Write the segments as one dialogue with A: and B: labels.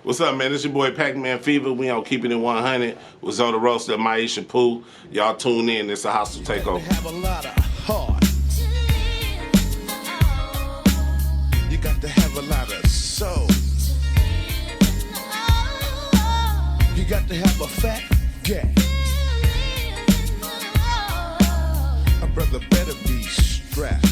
A: What's up, man? It's your boy Pacman Fevah. We on Keepin' It 100 with Roasta and Myisha Pooh. Y'all tune in. It's a hostile takeover.
B: Have a lot of heart. You got to have a lot of soul. You got to have a fat gap. A brother better be strapped.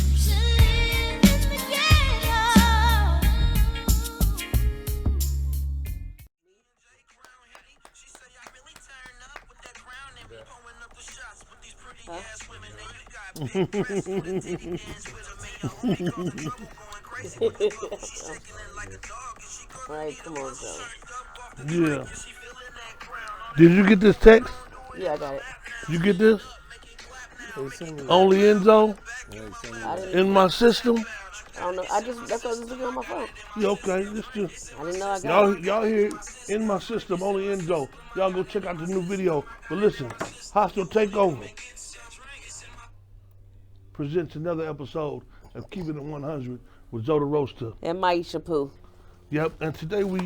C: Right, come on, Joe.
D: Yeah. Did you get this text?
C: Yeah, I got it.
D: You get this? Only end zone? In my system?
C: I don't know. That's what I was looking on my phone.
D: Yeah, okay. This just
C: I didn't know I got it.
D: y'all hear in my system, only end zone. Y'all go check out the new video. But listen, Hostile Takeover presents another episode of Keepin' It 100 with Roasta
C: And Myisha Pooh.
D: Yep, and today we,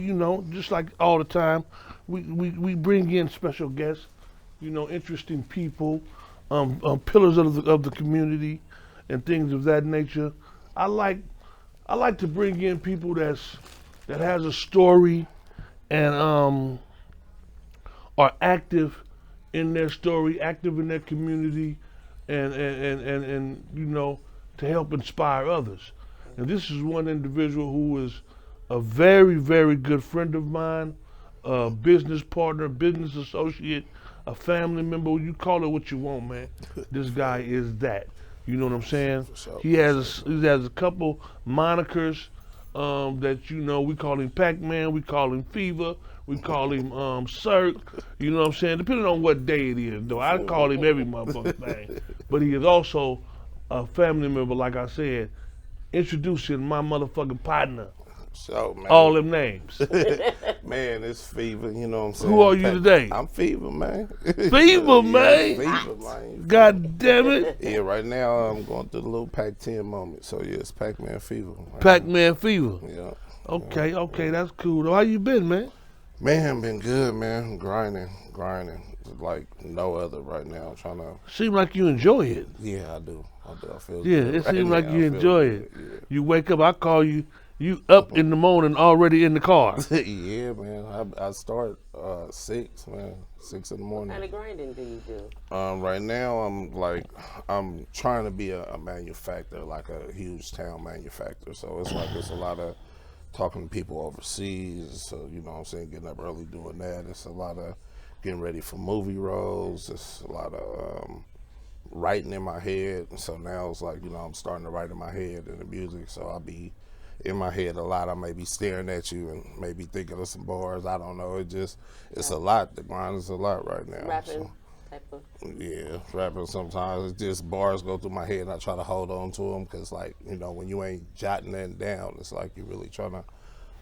D: just like all the time, we bring in special guests, interesting people, pillars of the community, and things of that nature. I like to bring in people that has a story, and are active in their story, active in their community, and to help inspire others. And this is one individual who is a very, very good friend of mine, a business partner, business associate, a family member. You call it what you want, man. This guy is that. You know what I'm saying? He has a couple monikers that we call him Pacman, we call him Fevah, we call him Cirque. You know what I'm saying? Depending on what day it is, though. I call him every motherfucking thing. But he is also a family member, like I said. Introducing my motherfucking partner.
A: So, man.
D: All them names.
A: Man, it's Fevah, you know what I'm saying?
D: Who are you today?
A: I'm Fevah, man.
D: Fevah, man?
A: Fevah, man.
D: God damn it.
A: Yeah, right now I'm going through the little Pac-10 moment. So, yeah, it's Pacman Fevah. Right?
D: Pacman Fevah.
A: Yeah.
D: Okay, that's cool. How you been, man?
A: Man, been good, man. Grinding. Like no other right now. Trying to.
D: Seem like you enjoy it.
A: Yeah, I do. I feel
D: yeah,
A: good.
D: It seems
A: right
D: like
A: now.
D: you enjoy it.
A: Yeah.
D: You wake up, I call you. You up in the morning, already in the car.
A: Yeah, man. I start 6, man. 6 in the morning.
C: What kind of grinding do you do?
A: Right now, I'm trying to be a manufacturer, like a huge town manufacturer. So it's a lot of talking to people overseas. So you know what I'm saying, getting up early doing that. It's a lot of getting ready for movie roles. It's a lot of writing in my head. So now it's like, I'm starting to write in my head in the music. So I'll be in my head a lot. I may be staring at you and maybe thinking of some bars. I don't know. It's a lot. The grind is a lot right now.
C: Rapping type of.
A: Yeah, rapping sometimes. It's just bars go through my head and I try to hold on to them because, like, when you ain't jotting that down, it's like you're really trying to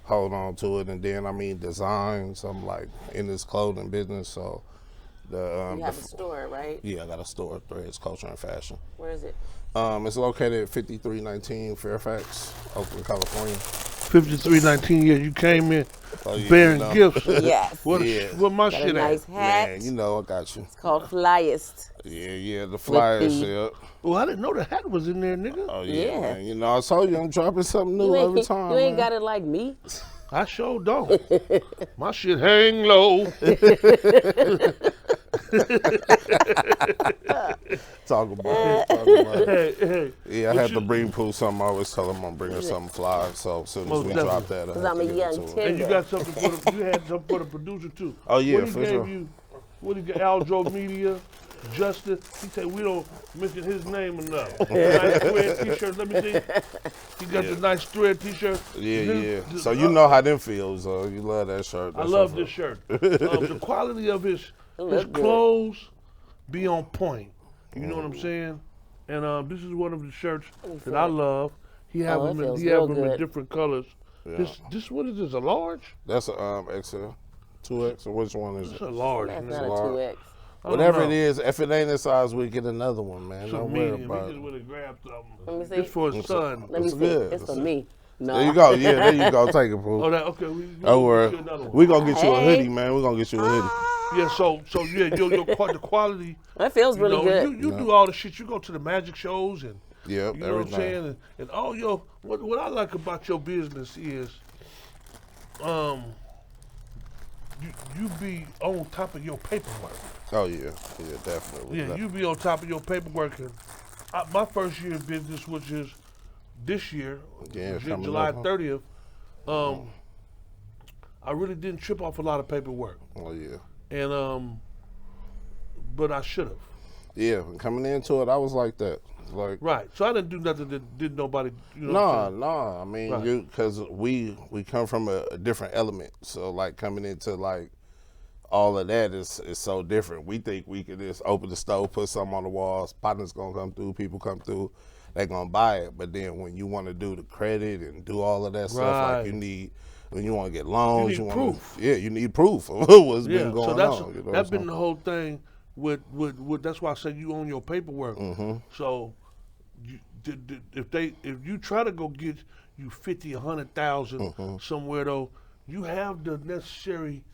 A: hold on to it. And then, design. So I'm like in this clothing business. So
C: you have a store, right?
A: Yeah, I got a store, Threadz Culture and Fashion.
C: Where is it?
A: It's located at 5319 Fairfax, Oakland, California.
D: 5319, yeah, you came in bearing gifts.
C: Yes.
D: What my
C: got
D: shit
C: a nice
D: at?
C: hat.
A: Man, I got you.
C: It's called Flyest.
A: Yeah, the flyers, yeah.
D: Well, I didn't know the hat was in there, nigga.
A: Oh, yeah,
C: Yeah.
A: man. I told you I'm dropping something new every time,
C: You ain't
A: man.
C: got it like me.
D: I sure don't. My shit hang low.
A: Talk about it.
D: Hey.
A: Yeah, I had to bring Pooh something. I always tell him I'm bringing something fly. So as soon as we drop that,
C: Because I'm a young
D: And you
C: tender.
D: got something for you had something for the producer too.
A: Oh, yeah,
D: what he
A: for
D: gave
A: sure.
D: You, what he got? Aldro Media, Justice. He said we don't mention his name enough. Nice thread T-shirt. Let me see. He got the nice thread T-shirt.
A: Yeah. So you know how them feels. You love that shirt.
D: I love this shirt. The quality of his clothes be on point. You know what I'm saying? And this is one of the shirts that I love. He have them in different colors.
A: Yeah.
D: This what is this? A large?
A: That's a XL, 2X, or which one is
D: It's
A: it?
D: a large.
C: That's
D: man.
C: not a 2X.
A: Whatever it is, if it ain't this size, we get another one, man.
D: It's a
A: Don't worry
D: medium.
A: about
D: He
A: it.
D: just would have grabbed something.
C: Let me see.
D: It's for his son.
C: Let me
A: It's
C: see.
A: good.
C: It's for me. No.
A: There you go. Yeah, there you go. Take it,
D: Oh,
A: Pooh.
D: that okay.
A: We gonna get you a
C: Hey.
A: hoodie, man. We gonna get you a hoodie.
D: Yeah, so yeah, the quality.
C: That feels
D: You
C: really
D: know,
C: good.
D: you do all the shit. You go to the magic shows and
A: Yep,
D: you know what I'm
A: everything.
D: saying. And all your what I like about your business is, you be on top of your paperwork.
A: Oh yeah, definitely.
D: Yeah, you be on top of your paperwork. And my first year in business, which is this year,
A: Yeah, coming
D: July
A: up, huh?
D: 30th, I really didn't trip off a lot of paperwork,
A: Oh yeah.
D: and but I should have.
A: Yeah, when coming into it, I was like that. Like,
D: Right. So I didn't do nothing that did nobody. You know what I'm
A: no,
D: saying?
A: I mean,
D: Right.
A: because we come from a different element. So like coming into like all of that is so different. We think we could just open the stove, put something on the walls, partners gonna come through, people come through, they gonna buy it. But then when you want to do the credit and do all of that stuff, like
D: Right.
A: you need. When you want to get loans,
D: need
A: want
D: proof.
A: Yeah, you need proof of what's
D: Yeah.
A: been going
D: So that's
A: on. You know
D: that's
A: what I'm
D: been the whole thing with that's why I said you own your paperwork.
A: Mm-hmm.
D: So if you try to go get you 50, 100,000
A: Mm-hmm.
D: somewhere though, you have the necessary,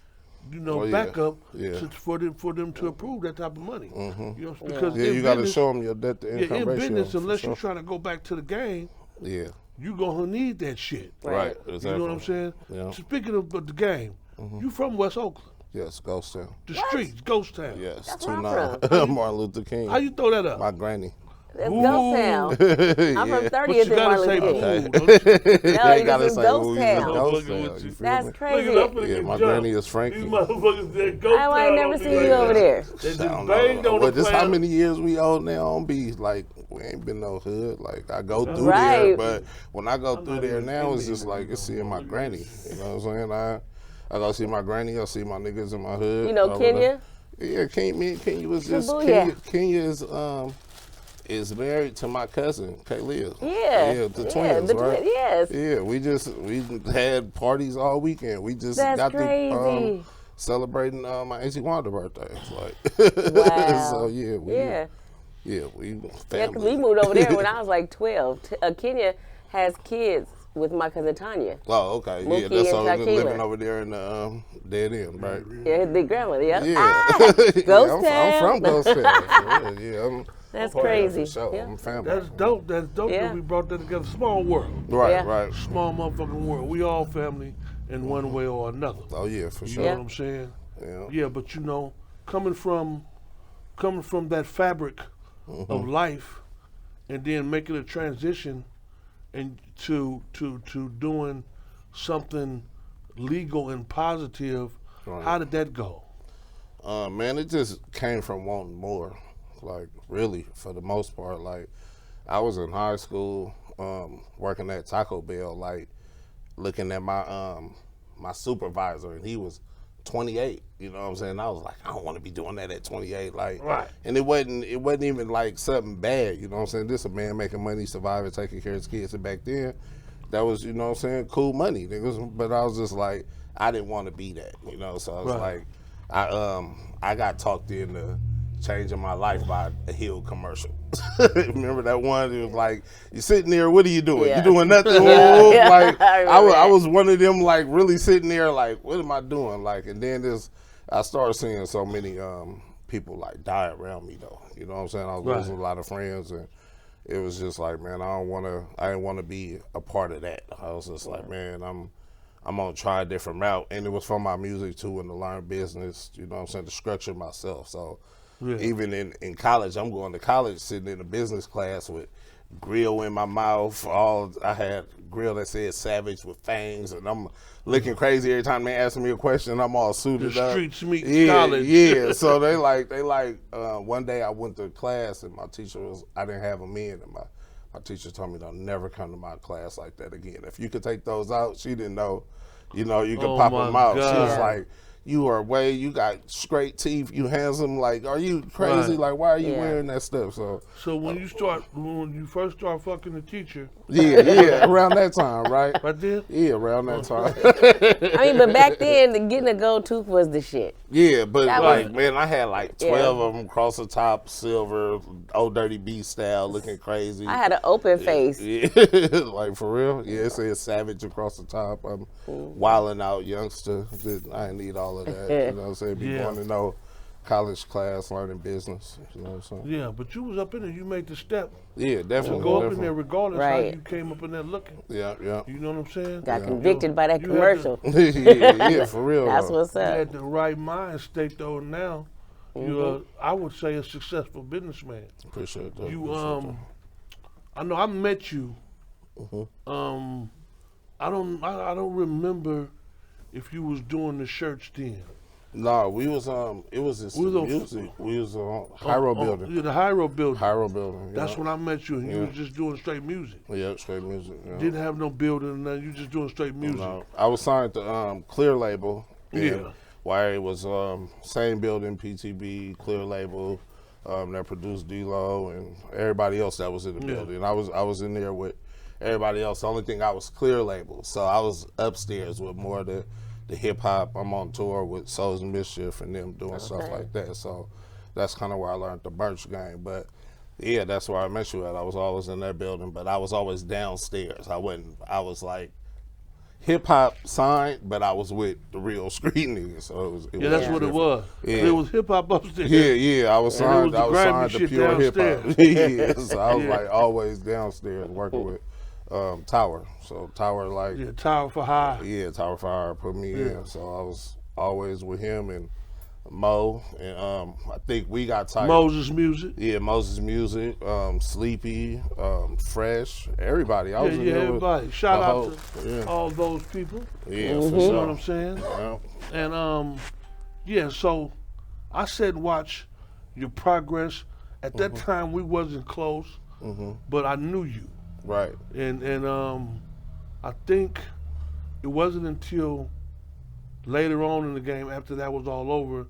A: Oh, yeah.
D: backup
A: Yeah.
D: for them to approve that type of money. You know, because
A: Yeah,
D: in
A: you got to
D: business-
A: show them your debt to income
D: in
A: ratio.
D: business,
A: for
D: unless
A: sure.
D: you're trying to go back to the game,
A: Yeah,
D: you gonna need that shit.
A: right.
C: Right.
A: Exactly.
D: You know what I'm saying?
A: Yeah. Mm-hmm.
D: Speaking of the game, you from West Oakland,
A: Yes, Ghosttown.
D: the streets, Ghosttown.
A: Yes,
C: That's where I'm
A: 2-9. Martin Luther King.
D: How you throw that up?
A: My granny.
C: That's
D: Ooh.
C: Ghosttown. I'm from
A: Yeah.
C: 30th
D: But
C: in
D: you gotta
C: Martin
D: say
C: Luther
D: boo.
C: King.
D: Don't you?
C: No,
A: You
C: you
A: gotta
C: was
A: say,
C: in
A: "Ooh, you
C: Ghosttown.
A: from
D: I'm fucking
A: Ghosttown."
D: with
A: You
D: you.
A: feel
C: That's
A: me?
C: crazy.
D: Look, I'm finna
A: Yeah,
D: get
A: my
D: jumped.
A: granny is Frankie.
D: These motherfuckers that go
C: Oh, I ain't never seen you over there.
D: They just
A: I don't
D: banged
A: know.
D: on
A: But
D: the
A: this how
D: plan.
A: many years we old now on B? Like, we ain't been no hood. Like, I go through there,
C: Right.
A: but when I go through
D: not
A: there
D: even
A: now, it's
D: Indian
A: just like, it's seeing my
D: anymore.
A: granny. You know what I'm saying? I go see my granny, I see my niggas in my hood.
C: You know
A: over
C: Kenya?
A: there. Yeah, Kenya was just,
C: Shibuya.
A: Kenya is married to my cousin, Kaylia.
C: Yeah.
A: Yeah, the
C: Yeah,
A: twins,
C: the
A: right?
C: yes.
A: Yeah, we had parties all weekend. We just
C: That's
A: got
C: crazy.
A: the celebrating my Auntie Wanda birthday. It's like,
C: Wow.
A: so yeah, we
C: Yeah.
A: we
C: Yeah, 'cause
A: family.
C: we moved over there when I was like 12. Kenya has kids with my cousin Tanya.
A: Oh, okay.
C: Mookie
A: Yeah, that's
C: and
A: all
C: Shaquila.
A: living over there in the Dead End, right?
C: Yeah, his big grandmother. Yeah.
A: Yeah.
C: Ah,
A: Yeah, I'm from
C: Ghosttown.
A: Ghosttown. Yeah, I'm
C: That's
A: part of that
C: crazy.
A: For sure.
C: Yeah.
A: I'm family.
D: That's dope. That's dope
C: Yeah.
D: that we brought that together. Small world.
A: Right,
C: Yeah.
A: right.
D: Small motherfucking world. We all family in one way or another.
A: Oh yeah, for
D: You
A: sure.
D: know what I'm saying?
A: Yeah.
D: Yeah, but coming from that fabric of life and then making a transition and to doing something legal and positive,
A: Right.
D: how did that go?
A: Man, it just came from wanting more. Like, really, for the most part. Like, I was in high school, working at Taco Bell, like, looking at my my supervisor, and he was 28. You know what I'm saying? I was like, I don't want to be doing that at 28. Like,
D: Right.
A: And it wasn't even like something bad. You know what I'm saying? This a man making money, surviving, taking care of his kids. And back then, that was, you know what I'm saying, cool money. Niggas. But I was just like, I didn't want to be that. You know, so I was
D: Right.
A: like, I got talked into changing my life by a Hiero commercial. Remember that one? It was like, you sitting there, what are you doing?
C: Yeah.
A: You doing nothing?
C: Yeah, yeah,
A: Like,
C: I remember
A: I
C: that.
A: was one of them, like, really sitting there, like, what am I doing? Like, and then I started seeing so many people, like, die around me, though. You know what I'm saying? I was
D: Right.
A: losing a lot of friends, and it was just like, man, I didn't want to be a part of that. I was just like, man, I'm gonna try a different route. And it was from my music too, and to learn business, you know what I'm saying, to structure myself. So
D: Yeah.
A: even in college, I'm going to college sitting in a business class with grill in my mouth. I had grill that said Savage with fangs, and I'm looking crazy every time they ask me a question. I'm all suited
D: The
A: up.
D: streets meet
A: Yeah,
D: college.
A: yeah. So they like one day I went to class and my teacher I didn't have them in, and my teacher told me, don't never come to my class like that again. If you could take those out, she didn't know, you could
D: Oh
A: pop
D: my
A: them out. She was
D: God.
A: like, you got straight teeth, you handsome, like, are you crazy?
D: Right.
A: Like, why are you
C: Yeah.
A: wearing that stuff? So
D: So when you first start fucking the teacher,
A: yeah, around that time, right?
D: right there,
A: Yeah, around that time.
C: I mean, but back then, getting a gold tooth was the shit.
A: Yeah, but
C: That
A: like,
C: was-
A: man, I had like 12 of them across the top, silver, old dirty B style, looking crazy.
C: I had an open face.
A: Yeah, like for real. Yeah, it says savage across the top. I'm wilding out youngster. I didn't need all of that. You know what I'm saying? Be
D: Yeah.
A: going to no college class, learning business. You know what I'm saying?
D: Yeah, but you was up in there. You made the step
A: Yeah,
D: to
A: definitely.
D: go up in
A: definitely.
D: there regardless
C: Right.
D: how you came up in there looking.
A: Yeah, yeah.
D: You know what I'm saying?
C: Got convicted by that
D: You had to-
C: commercial.
A: yeah, for real.
C: That's
A: though.
C: what's
D: You
C: up.
D: had the right mind state though. Now you're, I would say, a successful businessman.
A: Appreciate that.
D: You
A: appreciate that.
D: I know I met you.
A: Mm-hmm.
D: I don't remember if you was doing the shirts then.
A: No, we was it was this
D: We was on-
A: music. We was on Hiero building.
D: Yeah, the Hiero building.
A: Hiero building.
D: That's
A: yeah.
D: when I met you, and you
A: Yeah.
D: was just doing straight music.
A: Yeah, straight music. Yeah.
D: Didn't have no building, and nothing. You just doing straight music.
A: No, I was signed to Clear Label. and
D: Yeah.
A: Why it was same building, PTB, Clear Label, that produced D-Lo and everybody else that was in the
D: Yeah.
A: building. I was in there with everybody else. The only thing I was Clear Label, so I was upstairs with more of the hip hop. I'm on tour with Souls and Mischief and them doing stuff
C: Okay.
A: like that. So that's kind of where I learned the merch game. But yeah, that's where I met you at. I was always in that building, but I was always downstairs. I was like hip hop signed, but I was with the real street niggas. So it was.
D: Yeah, that's what it
A: different.
D: was.
A: Yeah.
D: It was hip hop upstairs.
A: Yeah, yeah, I was
D: And it
A: signed.
D: was the
A: I was
D: grimy
A: signed to
D: shit
A: pure hip hop.
D: downstairs.
A: Yeah, so I was
D: Yeah.
A: like always downstairs working with Tower. So Tower, like,
D: Yeah, Tower for High.
A: yeah, Tower Fire put me
D: Yeah.
A: in. So I was always with him and Mo, and I think we got tight.
D: Moses Music.
A: Yeah, Moses Music, Sleepy, Fresh, everybody. I
D: Yeah,
A: was in
D: yeah,
A: there with
D: everybody. Shout
A: the
D: out
A: whole-
D: to
A: yeah.
D: all those people.
A: Yeah, for
D: You know
A: sure.
D: what I'm saying?
A: Yeah.
D: And yeah, so I said watch your progress. At that time we wasn't close, but I knew you.
A: Right.
D: And I think it wasn't until later on in the game, after that was all over,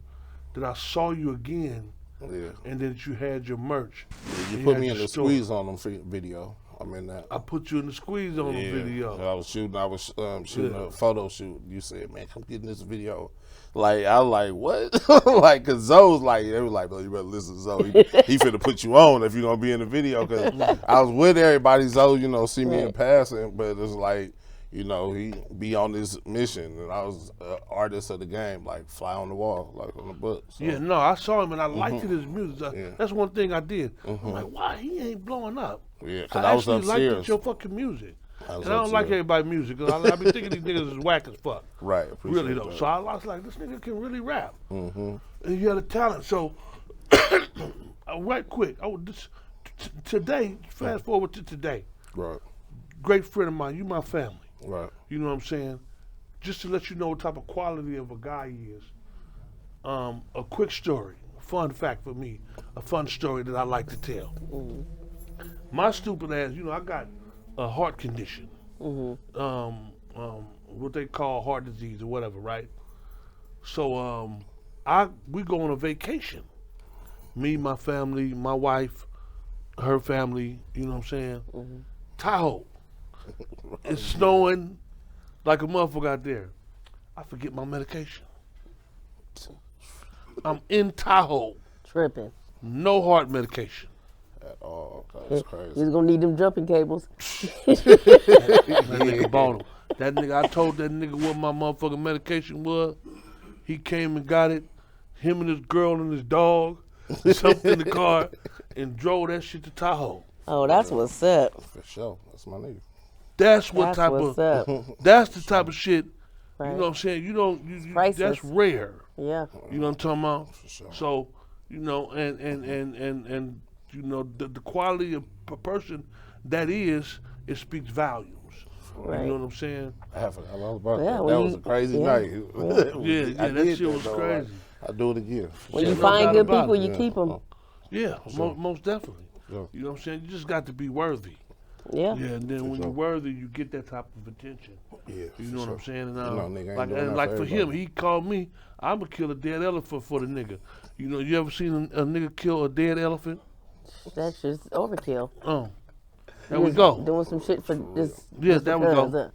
D: that I saw you again,
A: Yeah.
D: and that you had your merch.
A: You
D: And
A: put
D: had
A: me in
D: your
A: the
D: store.
A: squeeze on them video. I'm in that.
D: I put you in the squeeze on the video.
A: I was shooting
D: Yeah.
A: a photo shoot. You said, man, come get in this video. Like, I was like, what? Like, cause Zoe's like, they were like, bro, you better listen to Zoe. He finna put you on if you're gonna be in the video. Cause I was with everybody. Zoe, see me in passing, but it's like, he be on this mission. And I was an artist of the game, like fly on the wall, like on the book. So,
D: Yeah, no, I saw him and I liked his music.
A: Yeah.
D: That's one thing I did. I'm like, why he ain't blowing up?
A: Yeah, cause I was
D: actually
A: upstairs.
D: liked your fucking music.
A: I was
D: And I don't like
A: upstairs.
D: everybody's music. Cause I be thinking these niggas is whack as fuck.
A: Right, appreciate
D: Really though.
A: that.
D: So I was like, this nigga can really rap.
A: Mm-hmm.
D: And you had a talent. So right quick, today, fast forward to today.
A: Right,
D: Great friend of mine, you my family.
A: right.
D: You know what I'm saying? Just to let you know what type of quality of a guy he is. A quick story, fun fact for me, a fun story that I like to tell. My stupid ass, I got a heart condition. What they call heart disease or whatever, right? So we go on a vacation. Me, my family, my wife, her family, you know what I'm saying? Tahoe. It's snowing like a motherfucker out there. I forget my medication. I'm in Tahoe.
C: Tripping.
D: No heart medication.
A: At all. That's crazy.
C: You're gonna need them jumping cables.
D: That nigga bought 'em. That nigga, I told that nigga what my motherfucking medication was. He came and got it. Him and his girl and his dog jumped in the car and drove that shit to Tahoe.
C: Oh, that's what's up.
A: For sure. That's my nigga.
D: That's what
C: That's
D: type
C: what's
D: of.
C: up.
D: That's the type of shit.
C: Right.
D: You know what I'm saying? You don't.
C: priceless.
D: That's rare.
C: Yeah.
D: You know what I'm talking about?
A: For sure.
D: So, and the quality of a person that is, it speaks volumes.
C: Right.
D: You know what I'm saying?
A: I forgot all about
C: Yeah,
A: that.
C: when
A: That was
C: you-
A: a crazy
C: yeah.
A: night.
D: Yeah,
A: I
D: that
A: did
D: shit was
A: though.
D: crazy.
A: I do it again.
C: When
D: Yeah,
C: you
D: no
C: find
D: doubt
C: good
D: about
C: people,
D: it.
C: you keep them.
D: Yeah, most definitely.
A: Yeah.
D: You know what I'm saying? You just got to be worthy.
C: Yeah.
D: Yeah, and then when
A: sure.
D: you're worthy, you get that type of attention.
A: Yeah,
D: You
A: for
D: know what
A: sure.
D: I'm saying? And,
A: nigga ain't
D: like,
A: doing
D: and
A: that
D: like
A: for
D: for him,
A: everybody.
D: he called me, I'm going to kill a dead elephant for the nigga. You ever seen a nigga kill a dead elephant?
C: That's just overkill.
D: Oh, there we go.
C: Doing some shit for just.
D: Yeah,
C: just
D: there we
C: because,
D: go.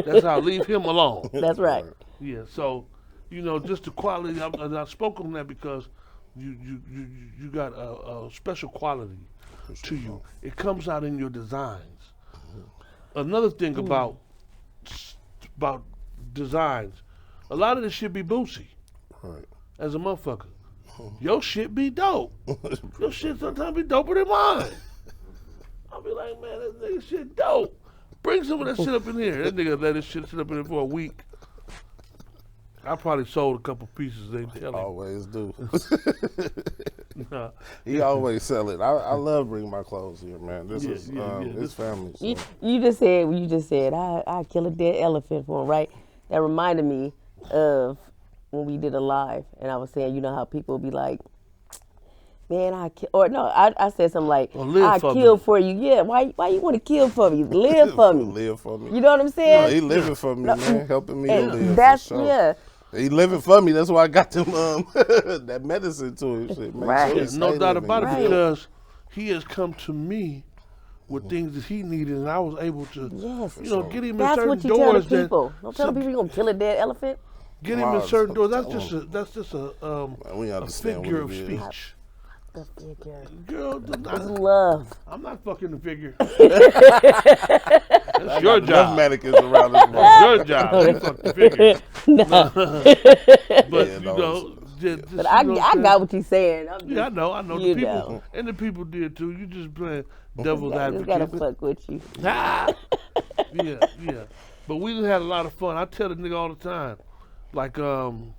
D: That's how I leave him alone.
C: That's right.
D: Yeah, so you know, just the quality. I spoke on that because you got a special quality to you. It comes out in your designs. Another thing about designs, a lot of this shit be boosie.
A: Right.
D: As a motherfucker, your shit be dope. Your shit sometimes be doper than mine. I'll be like, man, this nigga shit dope. Bring some of that shit up in here. That nigga let his shit sit up in here for a week. I probably sold a couple pieces. They tell him.
A: Always do.
D: Nah.
A: He always sell it. I love bringing my clothes here, man. This is
D: This
A: his family. So.
C: You just said I kill a dead elephant for him, right? That reminded me of when we did a live, and I was saying, you know how people be like, man, I said something like, I kill for you. Yeah, why you want to kill for me? Live for me.
A: Live for me.
C: You know what I'm saying?
A: No, he living for me, man. Helping me to live.
C: That's
A: for sure.
C: yeah.
A: He living for me. That's why I got them that medicine to him. Shit, man.
C: Right.
A: So he
D: No
A: stay
D: doubt
A: living.
D: about it,
C: Right.
D: because he has come to me with things that he needed, and I was able to,
C: Yes.
D: you know, get him in
C: That's
D: certain
C: what you tell the
D: doors.
C: people. Don't tell the people you're gonna kill a dead elephant.
D: Get him in
A: Wow,
D: certain doors.
A: tell
D: That's just a
A: We
D: a
A: understand
D: figure of
A: what it is.
D: speech.
C: The figure.
D: Girl,
C: It's love.
D: I'm not fucking the figure. That's your
A: Enough
D: job.
A: mannequins around this world.
D: That's your job. You fuck the figure. But
A: Yeah,
D: you
A: no,
D: know, just,
C: But I
D: you know what
C: I
D: I'm
C: got what you're saying. I'm
D: saying? Yeah, I
C: just,
D: know.
C: you
D: The people
C: know.
D: and the people did too. You just playing devil's
C: I just gotta
D: advocate.
C: fuck with you.
D: Ah! Yeah. But we done had a lot of fun. I tell the nigga all the time, like nigga,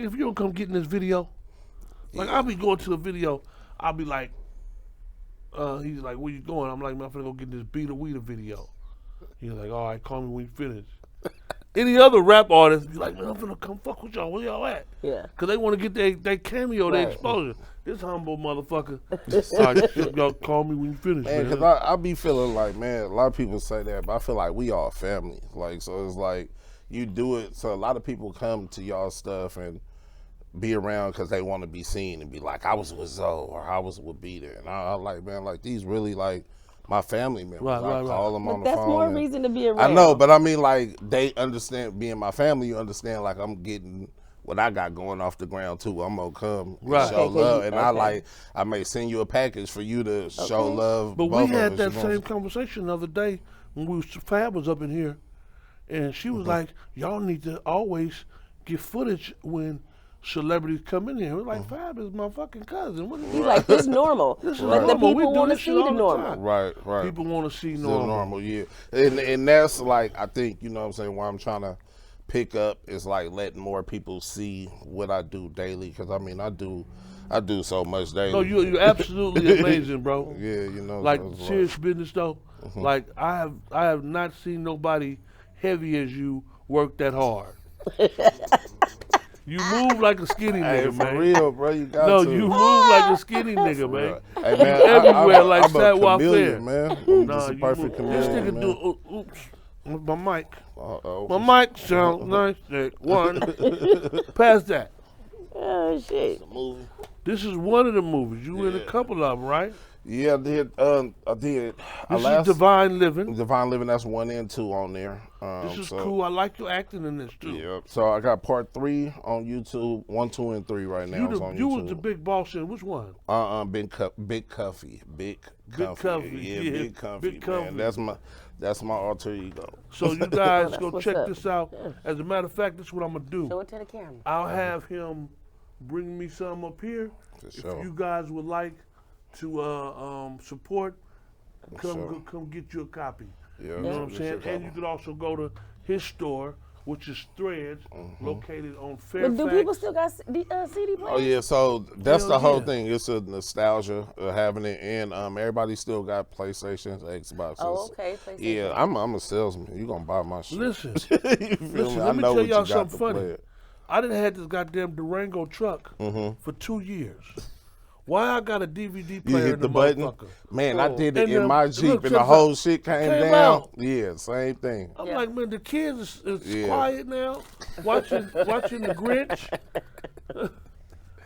D: if you don't come get in this video, like I'll be going to the video, I'll be like, he's like, where you going? I'm like, man, I'm finna go get this Beat a Weeder video. He's like, all right, call me when you finish. Any other rap artist be like, man, I'm finna come fuck with y'all. Where y'all at?
C: Yeah.
D: Cause they want to get their cameo, their
C: Right.
D: exposure. This humble motherfucker. All right, y'all call me when you finish,
A: Man,
D: man.
A: because I be feeling like, man, a lot of people say that, but I feel like we all family. Like, so it's like you do it. So a lot of people come to y'all stuff and be around because they want to be seen and be like, I was with Zoe or I was with Beater. And I like, man, like these really like my family members.
D: Right,
A: I call them on
C: But
A: the
C: that's
A: phone.
C: more
A: and-
C: reason to be
A: I
C: around.
A: know, but I mean, like, they understand being my family. You understand, like, I'm getting what I got going off the ground too. I'm gonna come and
D: Right.
A: show
C: Okay,
A: love, and
C: okay.
A: I may send you a package for you to show love.
D: But
A: both
D: we
A: of
D: had
A: us,
D: that
A: you know?
D: same conversation the other day when Fab was up in here, and she was like, "Y'all need to always get footage when celebrities come in here." We're like, "Fab is my fucking cousin. What is
C: He's like, this normal.
D: This is
C: But the
D: normal. We
C: people
D: do
C: want to
D: this
C: see
D: shit all
C: the
D: the
C: normal.
D: time.
A: Right.
D: People want to see
A: Still
D: normal."
A: yeah. And that's like, I think, you know what I'm saying, why I'm trying to pick up is like letting more people see what I do daily. Because I mean, I do so much daily.
D: No, you're absolutely amazing, bro.
A: Yeah, you know.
D: Like
A: so it's
D: serious business though. Like I have not seen nobody heavy as you work that hard. You move like a skinny
A: Hey,
D: nigga,
A: for
D: man.
A: real, bro, you got
D: No,
A: to.
D: you move like a skinny nigga, man.
A: Hey, man,
D: everywhere like
A: I'm a
D: Satwa Fair.
A: chameleon, man. I'm
D: Nah,
A: just a
D: you
A: perfect
D: move. This
A: chameleon,
D: nigga
A: man.
D: do. Oops, my mic.
A: Uh-oh.
D: My mic sounds nice. Check one. Pass that.
C: Oh shit.
D: This is one of the movies. You in a couple of them, right?
A: Yeah, I did. I did.
D: This is Divine Living.
A: Divine Living. That's 1 and 2 on there.
D: This is
A: so,
D: cool. I like your acting in this too.
A: Yeah. So I got part 3 on YouTube. 1, 2, and 3 right now. It's on
D: You
A: YouTube.
D: was the big boss in which one?
A: Big Cuffy. Big
D: Cuffy,
A: Cuffy.
D: yeah,
A: Big Cuffy.
D: Big Cuffy.
A: Man. That's my alter ego.
D: So you guys
C: That's
D: go
C: what's
D: check
C: up.
D: this out. As a matter of fact, this is what I'm gonna do.
C: Show it to the camera.
D: I'll have him bring me some up here.
A: For
D: If
A: sure.
D: you guys would like to support,
A: sure.
D: come get you a copy.
A: Yeah.
D: You know what I'm saying? And you could also go to his store, which is Threadz, located on Fairfax.
C: But do people still got CD players?
A: Oh yeah, so that's
D: Hell
A: the whole
D: yeah.
A: thing. It's a nostalgia of having it, and everybody still got PlayStations, Xboxes.
C: Oh, okay. PlayStation.
A: Yeah, I'm a salesman. You gonna buy my shit?
D: Listen,
A: You feel me?
D: listen,
A: I
D: let me
A: know
D: tell
A: what
D: y'all
A: you got
D: something
A: to
D: funny.
A: play it.
D: I done had this goddamn Durango truck for 2 years. Why I got a DVD
A: You
D: player in
A: hit the button,
D: motherfucker?
A: man. I did it
D: And
A: in my
D: look,
A: Jeep, and
D: check
A: the
D: this
A: whole
D: out.
A: shit came
D: Came
A: down.
D: out.
A: Yeah, same thing.
D: I'm
C: Yeah.
D: like, man, the kids is
A: Yeah.
D: quiet now, watching the Grinch.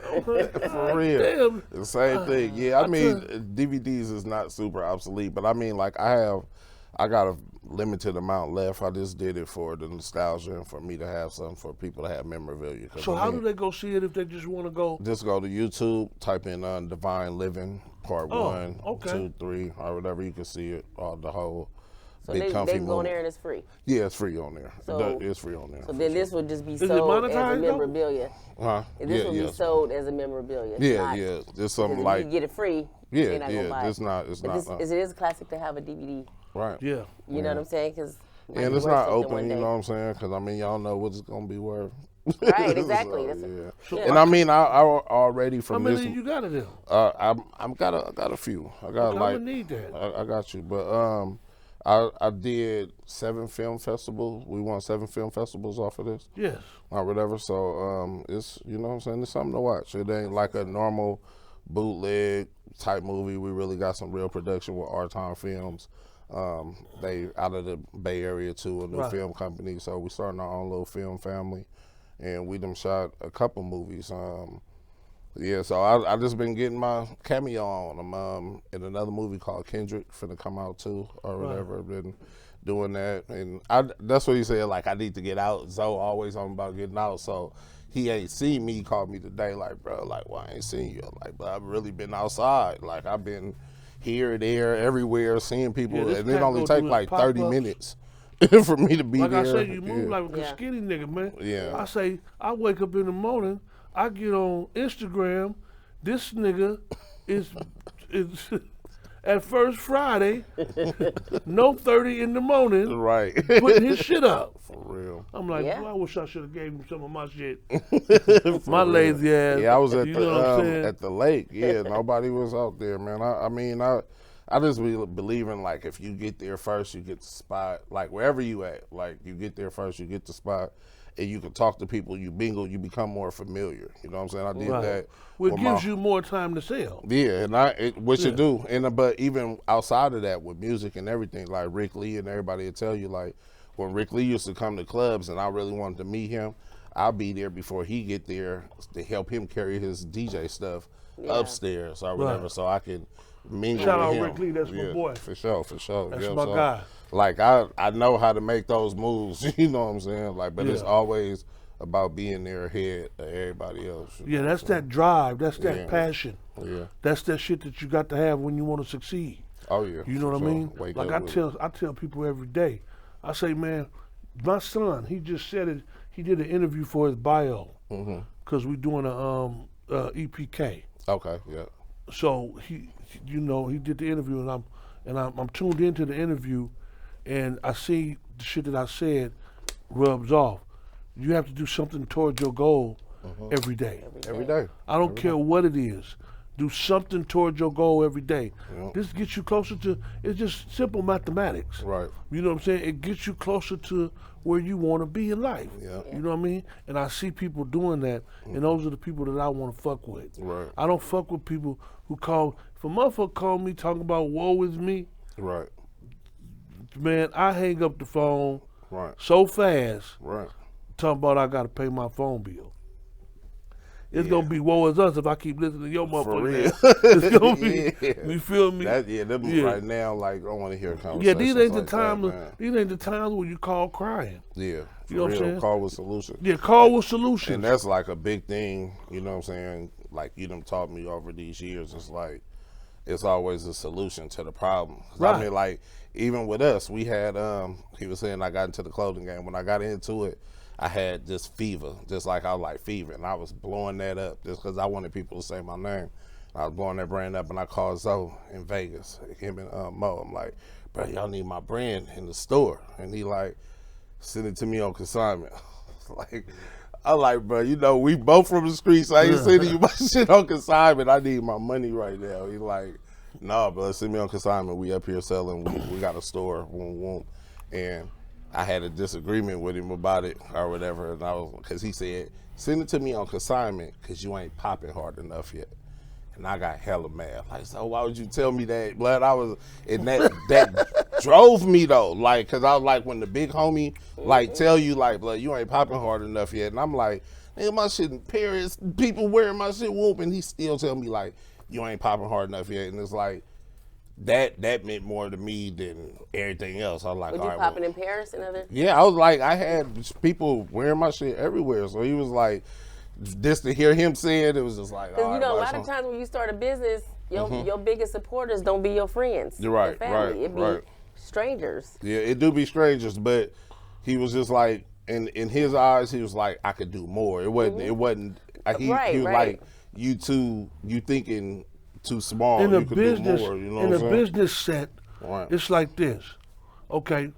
A: For real,
D: Damn.
A: the same thing. Yeah, I mean,
D: tell-
A: DVDs is not super obsolete, but I mean, like I got a limited amount left. I just did it for the nostalgia and for me to have something for people to have memorabilia.
D: So how do they go see it if they just want to go?
A: Just go to YouTube, type in Divine Living Part 1,
D: okay.
A: 2, 3, or whatever. You can see it, the whole
C: So
A: big
C: they
A: comfy
C: can go in
A: movie.
C: there and it's free.
A: Yeah, it's free on there.
C: So-
A: It's free on there.
C: So then this would just be
D: it
C: sold as a
D: monetized, though?
C: memorabilia.
A: Huh?
C: This
A: yeah,
C: would
A: yeah.
C: be sold as a memorabilia.
A: Yeah,
C: not,
A: yeah. It's
C: because
A: something
C: if
A: like
C: you get it free, they're not gonna buy it.
A: It's not. It's
C: But
A: not.
C: this, it is a classic to have a DVD.
A: Right.
D: Yeah.
C: You know what I'm saying? Because
A: And it's not open, you know what I'm saying? Because I mean, y'all know what it's gonna be worth.
C: Right, exactly.
A: So,
C: That's
A: yeah.
C: yeah.
A: And I mean, I already
D: How
A: from
D: many
A: this.
D: you got of them?
A: I got a few. I got
D: I'm
A: like
D: gonna need that.
A: I got you, but I did 7 film festivals. We won 7 film festivals off of this.
D: Yes.
A: Or whatever. So it's, you know what I'm saying, it's something to watch. It ain't like a normal bootleg type movie. We really got some real production with Our Time Films. They out of the Bay Area too, a new
D: Right.
A: film company. So we starting our own little film family, and we done shot a couple movies. Yeah, so I just been getting my cameo on. I'm in another movie called Kendrick, finna come out too, or whatever. Been doing that, and that's what he said. Like, I need to get out. Zoe always on about getting out, so he ain't seen me. He called me today, like, bro, like, well, I ain't seen you. I'm like, but I've really been outside. Like, I've been here, there, everywhere, seeing people,
D: Yeah, this
A: and it
D: cat
A: only
D: go
A: take
D: do
A: like
D: his
A: 30
D: pop-ups.
A: minutes for me to be
D: Like
A: there.
D: I say, you move
A: Yeah.
D: like a
C: Yeah.
D: skinny nigga, man.
A: Yeah.
D: I say, I wake up in the morning, I get on Instagram, this nigga is at First Friday, no 30 in the morning,
A: Right.
D: putting his shit up.
A: For real.
D: I'm like,
C: Yeah.
D: boy, I wish I should have gave him some of my shit.
A: For
D: My
A: real.
D: lazy ass.
A: Yeah, I was at
D: you know what I'm saying?
A: at the lake. Yeah, nobody was out there, man. I mean, I just believe in, like, if you get there first, you get the spot. Like, wherever you at, like, you get there first, you get the spot, and you can talk to people. You bingle, you become more familiar. You know what I'm saying? I did
D: Right.
A: that.
D: Which
A: with
D: gives
A: my-
D: you more time to sell.
A: Yeah, and which
D: Yeah.
A: you do, and but even outside of that, with music and everything, like Rick Lee and everybody will tell you, like, when Rick Lee used to come to clubs and I really wanted to meet him, I'll be there before he get there to help him carry his DJ stuff upstairs or whatever,
D: Right.
A: so I can mingle
D: Shout
A: with
D: out
A: him.
D: Rick Lee, that's my boy.
A: For sure, for sure.
D: That's
A: Yeah,
D: my
A: so,
D: guy.
A: Like, I know how to make those moves, you know what I'm saying? Like, but it's
D: Yeah.
A: always about being there ahead of everybody else.
D: Yeah, that's that drive. That's that
A: Yeah.
D: passion.
A: Yeah.
D: That's that shit that you got to have when you want to succeed.
A: Oh yeah.
D: You know
A: for
D: what I
A: sure.
D: mean?
A: Wake
D: Like
A: up with it.
D: I tell people every day. I say, man, my son, he just said it. He did an interview for his bio because we doing a EPK.
A: Okay, yeah.
D: So he did the interview, and I'm tuned into the interview, and I see the shit that I said rubs off. You have to do something towards your goal every day.
A: Every day.
D: I don't care what it is. Do something towards your goal every day.
A: Yep.
D: This gets you closer to, it's just simple mathematics.
A: Right.
D: You know what I'm saying? It gets you closer to where you want to be in life.
A: Yeah.
D: You know what I mean? And I see people doing that, and those are the people that I want to fuck with.
A: Right.
D: I don't fuck with people who if a motherfucker call me talking about woe is me,
A: Right.
D: man, I hang up the phone
A: Right.
D: so fast
A: Right.
D: talking about I got to pay my phone bill. It's gonna be woe is us if I keep listening to your motherfucker.
A: real.
D: It's gonna be,
A: Yeah.
D: you feel me?
A: Them
D: Yeah.
A: right now, like, I want to hear
D: Yeah,
A: conversations.
D: these ain't the
A: like
D: time.
A: That, man.
D: These ain't the times when you call crying.
A: Yeah. For
D: You know what I'm
A: real.
D: saying?
A: Call with solution.
D: Yeah, call with solutions.
A: And that's like a big thing, you know what I'm saying? Like, you done taught me over these years. It's like, it's always a solution to the problem. 'Cause
D: Right.
A: I mean, like, even with us, we had, he was saying I got into the clothing game. When I got into it, I had this fever, just like I was like fever, and I was blowing that up just because I wanted people to say my name. I was blowing that brand up, and I called Zoe in Vegas, him and Mo. I'm like, bro, y'all need my brand in the store. And he like, send it to me on consignment. Like, I'm like, bro, you know, we both from the streets. I ain't sending you my shit on consignment. I need my money right now. He like, no, bro, send me on consignment. We up here selling. We got a store. Boom, boom. And I had a disagreement with him about it or whatever. And because he said, send it to me on consignment because you ain't popping hard enough yet. And I got hella mad. Like, so why would you tell me that? Blood, and that drove me though. Like, cause I was like, when the big homie like tell you like, blood, you ain't popping hard enough yet. And I'm like, nigga, my shit in Paris, people wearing my shit whoop, and he still tell me like, you ain't popping hard enough yet. And it's like, that meant more to me than everything else. I was like,
C: Would
A: all
C: you
A: right,
C: popping
A: well,
C: in Paris and other?
A: yeah, I was like, I had people wearing my shit everywhere. So he was like, just to hear him say it, it was just like, all
C: Because
A: right,
C: you know, a
A: bro,
C: lot of times when you start a business, your biggest supporters don't be your friends.
A: You're right,
C: your family.
A: right,
C: It be
A: right.
C: strangers.
A: Yeah, it do be strangers, but he was just like, in his eyes, he was like, I could do more. It wasn't. It wasn't. He
C: Right,
A: was
C: right.
A: like, you thinking too small.
D: In a
A: You could
D: business,
A: do more. You know
D: in
A: what
D: a
A: I'm saying?
D: business set,
A: Right.
D: it's like this. Okay,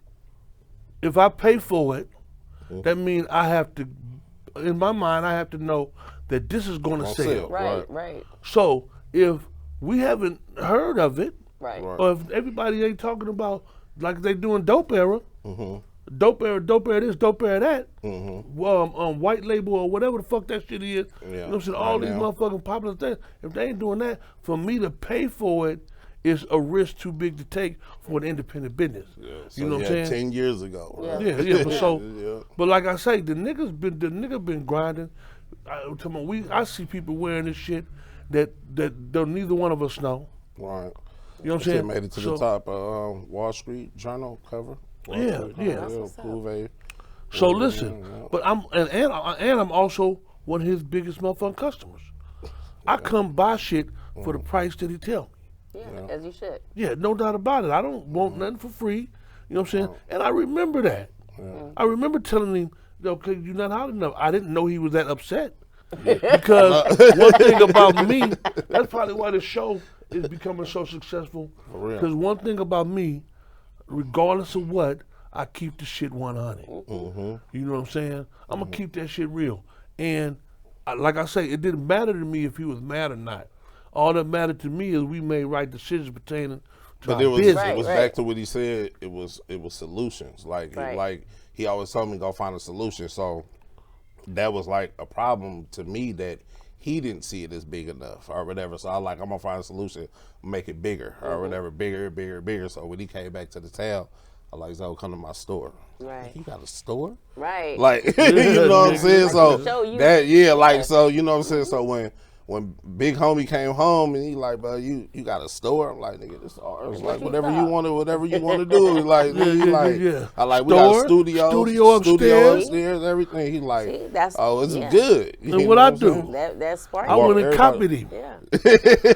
D: if I pay for it, that means I have to. In my mind, I have to know that this is going to
A: Gonna
D: sell.
A: sell.
C: Right,
A: Right.
C: right,
D: So if we haven't heard of it,
C: right.
A: Right.
D: or if everybody ain't talking about like they doing dope era,
A: Mm-hmm.
D: dope era this, dope era that, white label or whatever the fuck that shit is. You know what I'm saying? All
A: Right
D: these
A: now.
D: motherfucking popular things. If they ain't doing that, for me to pay for it is a risk too big to take for an independent business.
A: So,
D: You know what I'm
A: yeah,
D: saying?
A: 10 years ago. Right?
D: Yeah. But so,
A: Yeah.
D: but like I say, the nigga been grinding. I see people wearing this shit that don't neither one of us know.
A: Right.
D: You know what I'm
A: Shit
D: saying?
A: made it to
D: So-
A: the top of Wall Street Journal cover. Wall
D: Yeah,
A: Street
D: yeah.
A: Journal,
C: That's what's
A: Pooh.
D: So listen, but I'm also one of his biggest motherfucking customers. I come buy shit for the price that he tell me.
C: Yeah, as you should.
D: Yeah, no doubt about it. I don't want nothing for free. You know what I'm saying? And I remember that. I remember telling him, okay, you're not hot enough. I didn't know he was that upset. Because one thing about me, that's probably why the show is becoming so successful.
A: real.
D: Because one thing about me, regardless of what, I keep the shit 100. You know what I'm saying? I'm going to keep that shit real. And like I say, it didn't matter to me if he was mad or not. All that mattered to me is we made right decisions pertaining to
A: But
D: our
A: it was
D: business.
C: Right,
A: it was
C: right.
A: back to what he said. It was solutions.
C: Right.
A: Like he always told me go find a solution. So that was like a problem to me that he didn't see it as big enough or whatever. So I like I'm gonna find a solution, make it bigger or whatever, bigger. So when he came back to the town, I like Zoe, come to my store.
C: Right.
A: You got a store?
C: Right.
A: Like you know what I'm saying? So
C: show you.
A: that like so you know what I'm saying. So when big homie came home and he like, bro, you got a store? I'm like, nigga, this ours. Like whatever you want to do. Like,
D: yeah.
A: I like we got a
D: Store,
A: studio
D: upstairs.
A: everything. He like,
C: See, that's-
A: oh, it's
C: yeah.
A: good. You
D: And
A: know
D: what I
A: I'm saying?
D: do?
C: That's spark.
D: I went and
A: everybody-
D: copied him.
C: Yeah.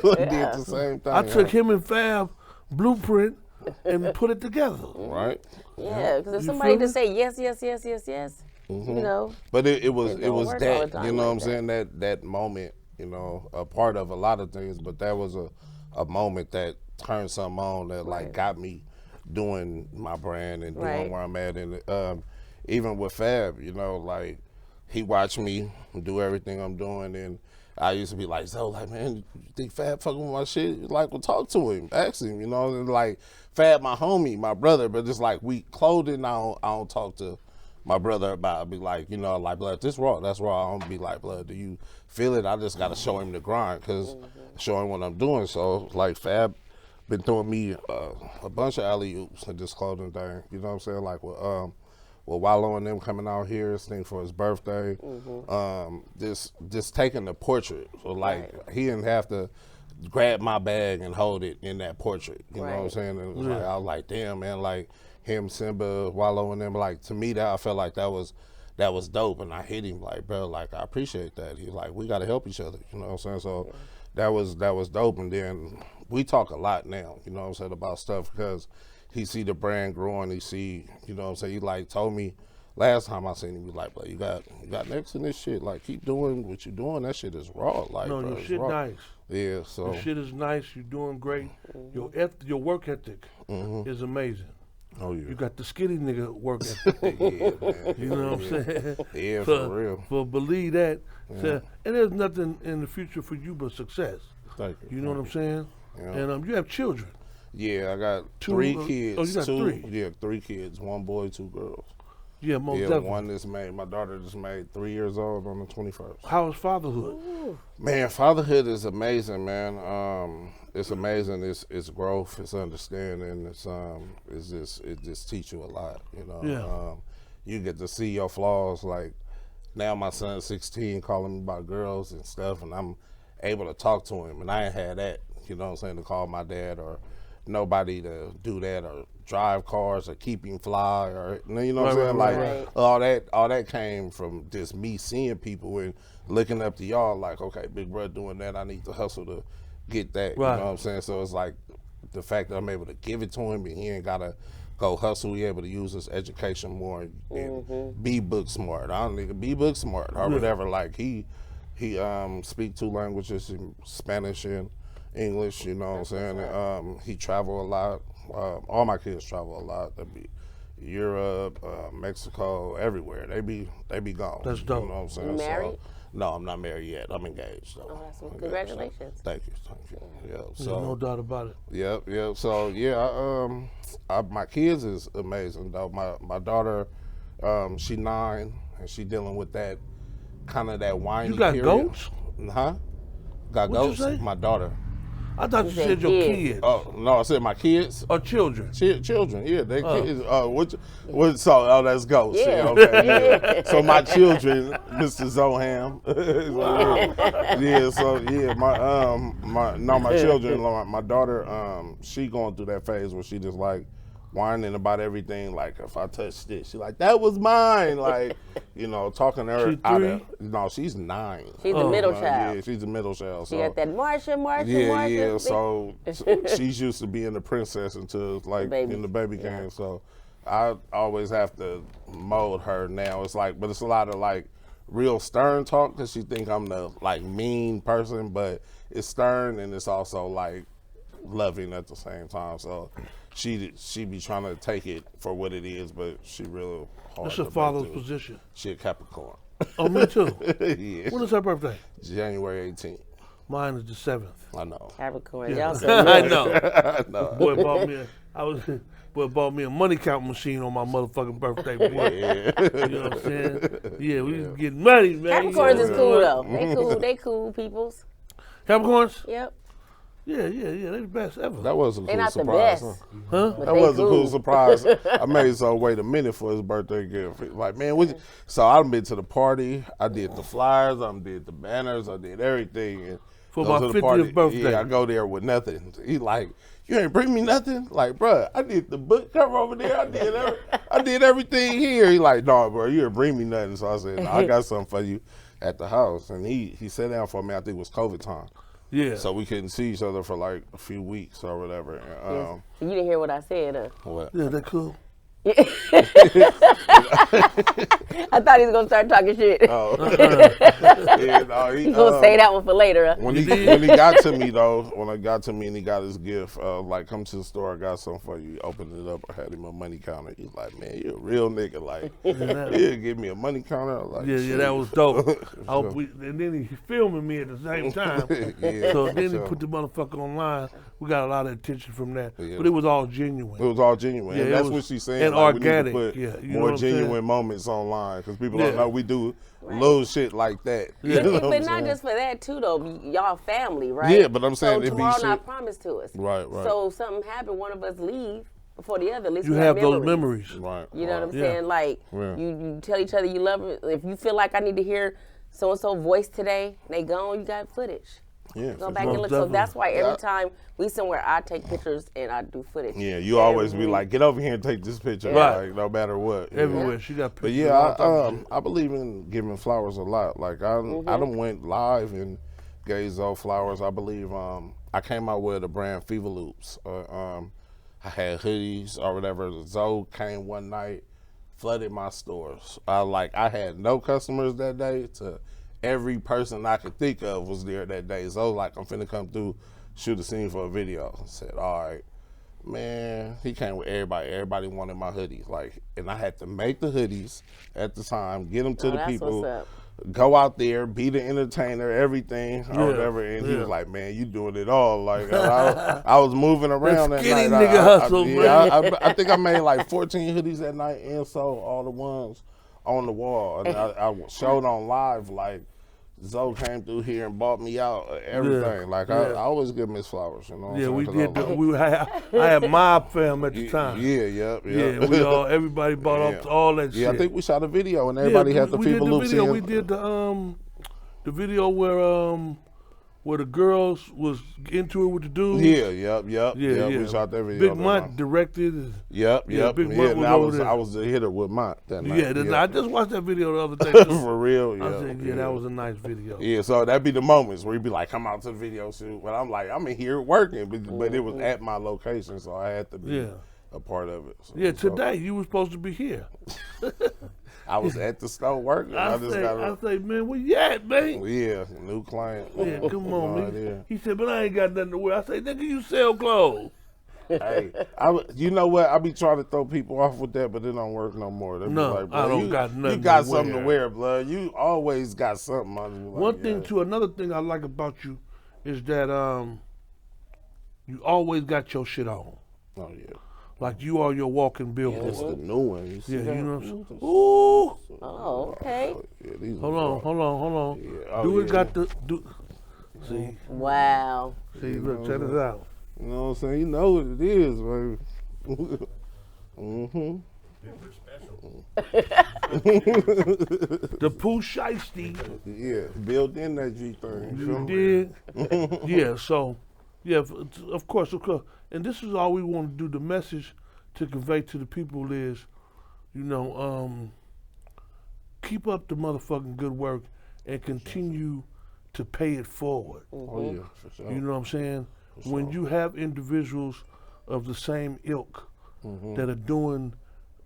A: We did the same thing.
D: I took him and Fab blueprint and put it together.
A: right.
C: Yeah, because if
D: You
C: somebody
D: feel
C: just say yes, you know.
A: But it was
C: It don't work all the
A: that,
C: time
A: you know
C: like
A: what I'm saying, that moment, you know, a part of a lot of things, but that was a moment that turned something on that like got me doing my brand and doing
C: Right.
A: where I'm at. And even with Fab, you know, like he watched me do everything I'm doing, and I used to be like, so like, man, you think Fab fucking with my shit? Like, well, talk to him, ask him, you know, and like Fab, my homie, my brother, but just like we clothing, I don't talk to my brother about it. Be like, you know, like, blood, this raw, that's raw. I don't be like, blood, do you feel it? I just got to show him the grind, because show him what I'm doing. So, like, Fab been throwing me a bunch of alley-oops in this clothing thing. You know what I'm saying? Like, with Wallow and them coming out here, this thing for his birthday. Just taking the portrait. So, like, he didn't have to grab my bag and hold it in that portrait. You know what I'm
C: Right.
A: saying? And it was like, I was like, damn, man, like, him, Simba, Wallow, and them, like, to me, that I felt like that was dope. And I hit him like, bro, like, I appreciate that. He's like, we got to help each other. You know what I'm saying? So that was dope. And then we talk a lot now, you know what I'm saying, about stuff, because he see the brand growing. He see, you know what I'm saying, he like told me last time I seen him, he was like, bro, you got next in this shit. Like, keep doing what you're doing. That shit is raw. Like,
D: No,
A: bro,
D: your
A: it's
D: shit
A: raw.
D: nice.
A: Yeah, so.
D: Your shit is nice. You're doing great. Your work ethic is amazing.
A: Oh, yeah.
D: You got the skinny nigga work ethic.
A: Yeah, man.
D: You know what I'm saying?
A: Yeah, for real.
D: For believe that. So, and there's nothing in the future for you but success.
A: Thank you.
D: You know what I'm saying?
A: Yeah.
D: And you have children.
A: Yeah, I got
D: Two,
A: 3
D: oh,
A: kids.
D: you got 3?
A: Yeah, 3 kids. 1 boy, 2 girls.
D: Yeah, most
A: Yeah,
D: definitely.
A: one that's made. My daughter just made 3 years old on the 21st.
D: How is fatherhood?
A: Man, fatherhood is amazing, man. It's amazing. It's growth. It's understanding. It just teach you a lot. You know.
D: Yeah.
A: You get to see your flaws. Like now, my son's 16, calling me about girls and stuff, and I'm able to talk to him. And I ain't had that. You know what I'm saying? To call my dad or nobody to do that or drive cars or keeping fly or you know what I'm
D: Right,
A: saying?
D: right,
A: Like
C: right.
A: all that came from just me seeing people and looking up to y'all like, okay, big brother doing that, I need to hustle to get that.
D: Right.
A: You know what I'm saying? So it's like the fact that I'm able to give it to him and he ain't gotta go hustle, he able to use his education more and be book smart. I don't need to be book smart or whatever. Like he speak 2 languages, Spanish and English, you know what I'm saying? And, he travel a lot. All my kids travel a lot. They be Europe, Mexico, everywhere. They be gone.
D: That's dope.
A: You know what I'm saying?
C: You married?
A: So, no, I'm not married yet. I'm engaged. Though.
C: Oh, that's
A: I'm engaged,
C: congratulations.
A: so, thank you. Yeah.
D: There's
A: So
D: no doubt about it.
A: Yep. So yeah, my kids is amazing though. My daughter, she 9 and she dealing with that kind of that whiny.
D: You got
A: period.
D: goats?
A: Huh? Got
D: What'd
A: goats?
D: you say?
A: My daughter.
D: I thought you
C: said
D: said your
C: kids.
D: kids.
A: Oh no, I said my kids.
D: Or children.
A: Children, yeah, they
D: Oh.
A: kids. So that's goats.
C: Yeah.
A: Yeah, okay, yeah. So my children, Mr. Zoham. My children, my daughter, she going through that phase where she just like whining about everything. Like if I touch this, she like that was mine. Like talking to her
D: She
A: out
D: 3?
A: of no, she's 9.
C: She's the middle
A: Yeah,
C: child.
A: she's the middle child.
C: She
A: So.
C: got that Marsha.
A: Yeah. So she's used to being the princess until like
C: Baby.
A: in the baby game. So I always have to mold her now. It's like, but it's a lot of like real stern talk because she think I'm the like mean person, but it's stern and it's also like loving at the same time. So she be trying to take it for what it is, but she real hard.
D: That's
A: to
D: a
A: break
D: father's
A: through.
D: position.
A: She a Capricorn.
D: Oh, me too.
A: Yeah.
D: When is her birthday?
A: January 18th.
D: Mine is the 7th.
A: I know.
C: Capricorn. Y'all so
D: I
C: good.
D: know. Boy bought me a money count machine on my motherfucking birthday. Boy.
A: Yeah.
D: You know what I'm saying? Yeah, we was getting money, man.
C: Capricorns is
D: You know
C: cool
D: what?
C: though. They cool peoples.
D: Capricorns?
C: Yep.
D: Yeah. They the best ever.
A: That was a
C: They
A: cool
C: not the
A: surprise.
C: best.
A: Huh?
C: But
A: That
C: they
A: was a cool
C: cool.
A: surprise. I made so wait a minute for his birthday gift. Like, man, so I been to the party. I did the flyers. I did the banners. I did everything. And
D: For
A: go
D: my
A: to the
D: 50th
A: party.
D: birthday.
A: Yeah, I go there with nothing. He like, you ain't bring me nothing? Like, bruh, I did the book cover over there. I did everything here. He like, no, bro, you didn't bring me nothing. So I said, no, I got something for you at the house. And he sat down for me. I think it was COVID time.
D: Yeah.
A: So we couldn't see each other for like a few weeks or whatever.
C: Yes. You didn't hear what I said, huh?
A: What?
D: Yeah, that cool.
C: I thought he was gonna start talking shit.
A: Oh. Yeah, no,
C: He's gonna say that one for later. Huh?
A: When he got to me though, when I got to me and he got his gift, like come to the store, I got something for you. He opened it up, I had him a money counter. He's like, man, you a real nigga. Like, yeah, give me a money counter. Like,
D: Yeah, that was dope. And then he filming me at the same time.
A: Yeah,
D: So then he
A: sure.
D: put the motherfucker online. We got a lot of attention from that.
A: Yeah.
D: But it was all genuine.
A: It was all genuine.
D: Yeah,
A: and
D: it
A: that's
D: was-
A: what she's saying.
D: and
A: like,
D: organic,
A: We need to
D: yeah,
A: put
D: you know
A: more
D: what I'm saying?
A: genuine moments online because people
D: Yeah.
A: don't know we do little shit like that.
D: Yeah.
A: You know what
C: But
A: I'm
C: not
A: saying?
C: just for that too, though. Y'all family, right?
A: Yeah, but I'm saying
C: so
A: it be
C: tomorrow
A: shit-
C: not promised to us.
A: Right.
C: So if something happened, one of us leave before the other. At least
D: You
C: we
D: have those
C: memories.
D: memories.
A: Right.
C: You know what I'm
D: Yeah.
C: saying? Like
A: Yeah.
C: you tell each other you love it. If you feel like I need to hear so and so voice today, they gone. You got footage.
A: Yeah.
C: Go
A: for
C: back
A: sure.
C: and look.
D: Most
C: So that's why every
A: Yeah.
C: time we somewhere, I take pictures and I do footage.
A: Yeah, you always be
C: Every-
A: like, get over here and take this picture,
D: Right.
A: like no matter what. Yeah.
D: Everywhere. She got
A: But
D: pictures.
A: yeah,
D: of all types of shit.
A: I believe in giving flowers a lot. Like I done went live and gave Zoe flowers. I believe I came out with a brand Fever Loops. I had hoodies or whatever. Zoe came one night, flooded my stores. I had no customers that day. To every person I could think of was there that day. Zoe like, I'm finna come through, shoot a scene for a video. I said, all right. Man, he came with everybody. Everybody wanted my hoodies. Like, and I had to make the hoodies at the time, get them to the
C: that's
A: people,
C: what's up.
A: go out there, be the entertainer, everything, or whatever. And he
D: yeah.
A: was like, man, you doing it all. Like, I was moving around that
D: skinny
A: night.
D: nigga hustle,
A: man. I think I made like 14 hoodies that night and sold all the ones on the wall. And I showed on live, like, Zoe came through here and bought me out everything. Like I always give Miss flowers, you know. What
D: Yeah,
A: I'm
D: we
A: saying?
D: did.
A: 'Cause I
D: I had mob fam at the time.
A: Yeah.
D: Yeah, we all everybody bought up all that shit.
A: Yeah, I think we shot a video and everybody had the
D: we did
A: people
D: the
A: loops
D: video.
A: in.
D: We did the video where where the girls was into it with the dudes.
A: Yeah, yep.
D: Yeah.
A: We shot that video.
D: Big Mutt directed.
A: Yep.
D: Big
A: Yeah,
D: Mutt
A: and
D: was
A: I
D: over
A: was
D: there.
A: I was the hitter with Mont that night.
D: Yeah, I just watched that video the other day. Too.
A: For real, yeah.
D: I said, yeah, that was a nice video.
A: Yeah, so that'd be the moments where you'd be like, come out to the video shoot. But I'm like, I'm in here working, but it was at my location, so I had to be a part of it. So,
D: Yeah, today you were supposed to be here.
A: I was at the store working. I
D: say, man, where you at, man?
A: Yeah, new client.
D: Yeah, come on,
A: Right
D: man.
A: there.
D: He said, but I ain't got nothing to wear. I say, nigga, you sell clothes.
A: Hey, you know what? I be trying to throw people off with that, but it don't work no more. They be
D: No,
A: like,
D: I
A: bro,
D: don't got nothing
A: You got
D: to
A: something to
D: wear.
A: wear, blood. You always got something.
D: One thing too, another thing I like about you is that you always got your shit on.
A: Oh yeah.
D: Like you are your walking billboard.
A: It's the new one. You see
D: Yeah,
A: that?
D: you know what I'm saying? Ooh!
C: Oh, okay.
A: Yeah, these
D: Hold on.
A: Yeah. Oh,
D: Do it
A: yeah.
D: got the see,
C: Wow.
D: look, check this out.
A: You know what I'm saying? You know what it is, baby. Mm-hmm.
D: The Pooh Shiesty.
A: Yeah, built in that G thing.
D: You did? Yeah, so, yeah, of course. And this is all we want to do. The message to convey to the people is, keep up the motherfucking good work and continue to pay it forward.
A: Oh yeah, for sure.
D: You know what I'm saying? When you have individuals of the same ilk that are doing,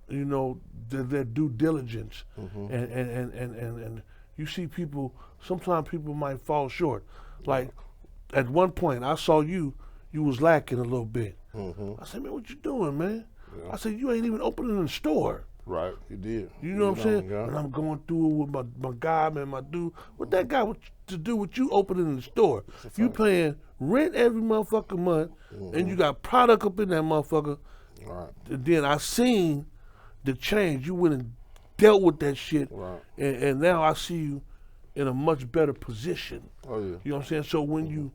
D: their due diligence, and you see people, sometimes people might fall short. Like at one point, I saw you was lacking a little bit. I said, man, what you doing, man?
A: Yeah.
D: I said, you ain't even opening the store.
A: Right, you did.
D: You know what I'm saying?
A: Yeah.
D: And I'm going through it with my guy, man, my dude. What that got to do with you opening the store? You paying rent every motherfucking month, and you got product up in that motherfucker.
A: Right.
D: And then I seen the change. You went and dealt with that shit,
A: Right.
D: and now I see you in a much better position.
A: Oh yeah.
D: You know what I'm saying? So when you